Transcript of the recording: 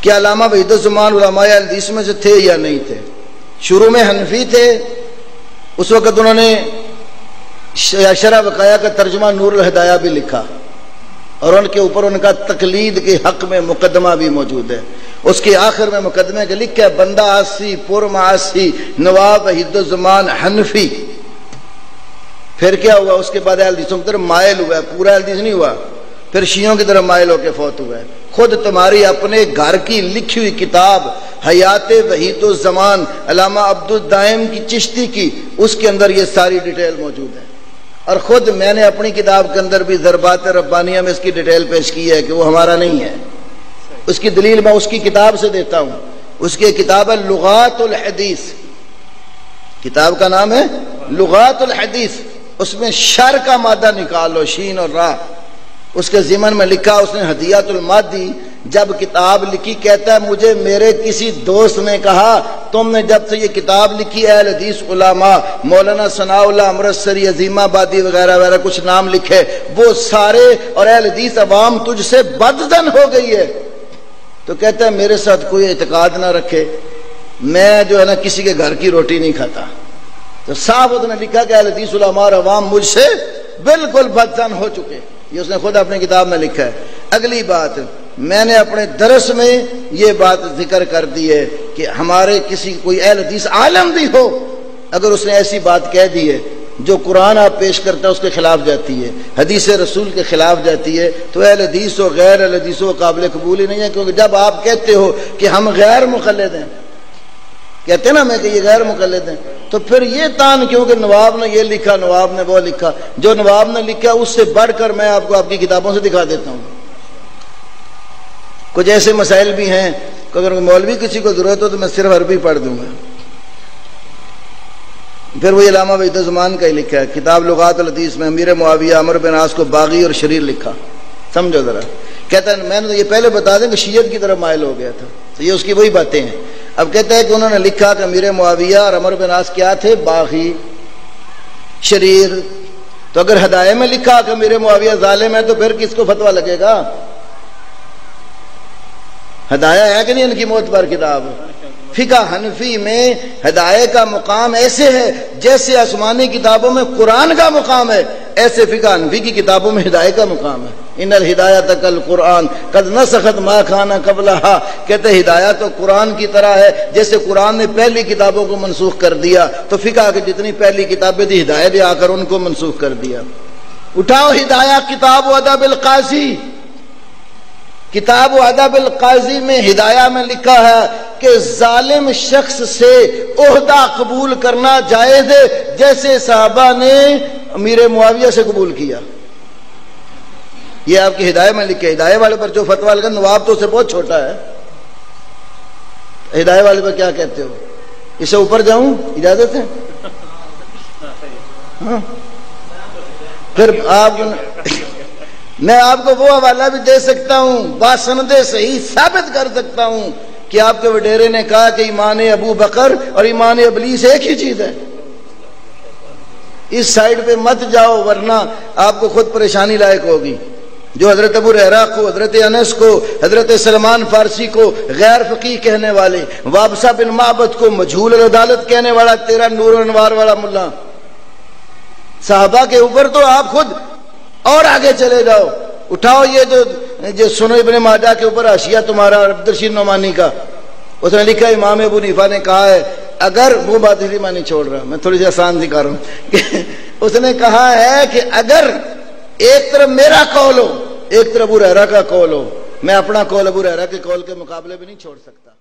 کیا علامہ وحید الزمان علماء حدیث میں سے تھے یا نہیں تھے؟ شروع میں حنفی تھے، اس وقت انہوں نے شرح وقایہ کا ترجمہ نور الہدایہ بھی لکھا، اور ان کے اوپر ان کا تقلید کے حق میں مقدمہ بھی موجود ہے۔ اس کے آخر میں مقدمے کے لکھا ہے بندہ آسی پر معاصی نواب وحید الزمان حنفی۔ پھر کیا ہوا؟ اس کے بعد اہل حدیثوں کی طرف مائل ہوا ہے، پورا اہل حدیث نہیں ہوا، پھر شیعوں کی طرف مائل ہو کے فوت ہوا ہے۔ خود تمہاری اپنے گھر کی لکھی ہوئی کتاب حیات وحید الزمان علامہ عبد الدائم کی چشتی کی، اس کے اندر یہ ساری ڈیٹیل موجود ہے، اور خود میں نے اپنی کتاب کے اندر بھی ضربات ربانیہ میں اس کی ڈیٹیل پیش کی ہے کہ وہ ہمارا نہیں ہے۔ اس کی دلیل میں اس کی کتاب سے دیتا ہوں، اس کی کتاب ہے لغات الحدیث، کتاب کا نام ہے لغات الحدیث، اس میں شر کا مادہ نکالو، شین اور راہ، اس کے ضمن میں لکھا اس نے ہدیات المادی جب کتاب لکھی، کہتا ہے مجھے میرے کسی دوست نے کہا تم نے جب سے یہ کتاب لکھی اہل حدیث علماء مولانا ثناء اللہ امرتسری عظیم آبادی وغیرہ وغیرہ کچھ نام لکھے، وہ سارے اور اہل حدیث عوام تجھ سے بدظن ہو گئی ہے۔ تو کہتا ہے میرے ساتھ کوئی اعتقاد نہ رکھے، میں جو ہے نا کسی کے گھر کی روٹی نہیں کھاتا۔ تو صاحب اس نے لکھا کہ اہل حدیث علماء اور عوام مجھ سے بالکل بدظن ہو چکے، یہ اس نے خود اپنی کتاب میں لکھا ہے۔ اگلی بات، میں نے اپنے درس میں یہ بات ذکر کر دی ہے کہ ہمارے کسی کوئی اہل حدیث عالم بھی ہو، اگر اس نے ایسی بات کہہ دی ہے جو قرآن آپ پیش کرتا ہے اس کے خلاف جاتی ہے، حدیث رسول کے خلاف جاتی ہے، تو اہل حدیث و غیر اہل حدیث و قابل قبول ہی نہیں ہے، کیونکہ جب آپ کہتے ہو کہ ہم غیر مقلد ہیں، کہتے ہیں نا میں کہ یہ غیر مقلد ہیں، تو پھر یہ تان کیوں کہ نواب نے یہ لکھا، نواب نے وہ لکھا؟ جو نواب نے لکھا اس سے بڑھ کر میں آپ کو آپ کی کتابوں سے دکھا دیتا ہوں۔ کچھ ایسے مسائل بھی ہیں کہ اگر مولوی کسی کو ضرورت ہو تو میں صرف عربی پڑھ دوں گا۔ پھر وہی علامہ وحید الزمان کا ہی لکھا ہے کتاب لغات الحدیث میں امیر معاویہ عمرو بن عاص کو باغی اور شریر لکھا، سمجھو ذرا۔ کہتا ہے میں نے تو یہ پہلے بتا دیں کہ شیعت کی طرف مائل ہو گیا تھا، تو یہ اس کی وہی باتیں ہیں۔ اب کہتا ہے کہ انہوں نے لکھا کہ امیر معاویہ اور عمرو بن عاص کیا تھے؟ باغی شریر۔ تو اگر ہدایہ میں لکھا کہ امیر معاویہ ظالم ہے تو پھر کس کو فتویٰ لگے گا؟ ہدایہ ہے کہ نہیں ان کی موت پر کتاب؟ فقہ حنفی میں ہدایہ کا مقام ایسے ہے جیسے آسمانی کتابوں میں قرآن کا مقام ہے، ایسے فقہ حنفی کی کتابوں میں ہدایہ کا مقام ہے۔ ان الہدایۃ کالقرآن قد نسخت ما کان قبلہا، کہتے ہیں ہدایت تو قرآن کی طرح ہے جیسے قرآن نے پہلی کتابوں کو منسوخ کر دیا، تو فقہ کی جتنی پہلی کتابیں تھی ہدایت نے آ کر ان کو منسوخ کر دیا۔ اٹھاؤ ہدایہ کتاب و ادب القاضی، کتاب و ادب القاضی میں ہدایہ میں لکھا ہے کہ ظالم شخص سے عہدہ قبول کرنا جائز ہے جیسے صحابہ نے امیر معاویہ سے قبول کیا۔ یہ آپ کی ہدایہ میں لکھا ہے۔ ہدایہ والے پر جو فتویٰ لگا، نواب تو اسے بہت چھوٹا ہے، ہدایہ والے پر کیا کہتے ہو؟ اسے اوپر جاؤں؟ اجازت ہے؟ ہاں پھر آپ میں آپ کو وہ حوالہ بھی دے سکتا ہوں، باسند صحیح ثابت کر سکتا ہوں کہ آپ کے وڈیرے نے کہا کہ ایمان ابو بکر اور ایمان ابلیس ایک ہی چیز ہے۔ اس سائیڈ پہ مت جاؤ ورنہ آپ کو خود پریشانی لائق ہوگی۔ جو حضرت ابو ہریرہ کو، حضرت انس کو، حضرت سلمان فارسی کو غیر فقیہ کہنے والے، وابسہ بن معبد کو مجہول العدالت کہنے والا تیرا نور و انوار والا ملا، صحابہ کے اوپر تو آپ خود اور آگے چلے جاؤ۔ اٹھاؤ یہ جو سنن ابن ماجہ کے اوپر حاشیہ تمہارا عبدالرشید نعمانی کا، اس نے لکھا امام ابو حنیفہ نے کہا ہے، اگر وہ بات اس لیے میں نہیں چھوڑ رہا، میں تھوڑی سی آسان دکھا رہا ہوں کہ اس نے کہا ہے کہ اگر ایک طرف میرا قول ہو ایک طرف ابو ہریرہ کا قول ہو، میں اپنا قول ابو ہریرہ کے قول کے مقابلے بھی نہیں چھوڑ سکتا۔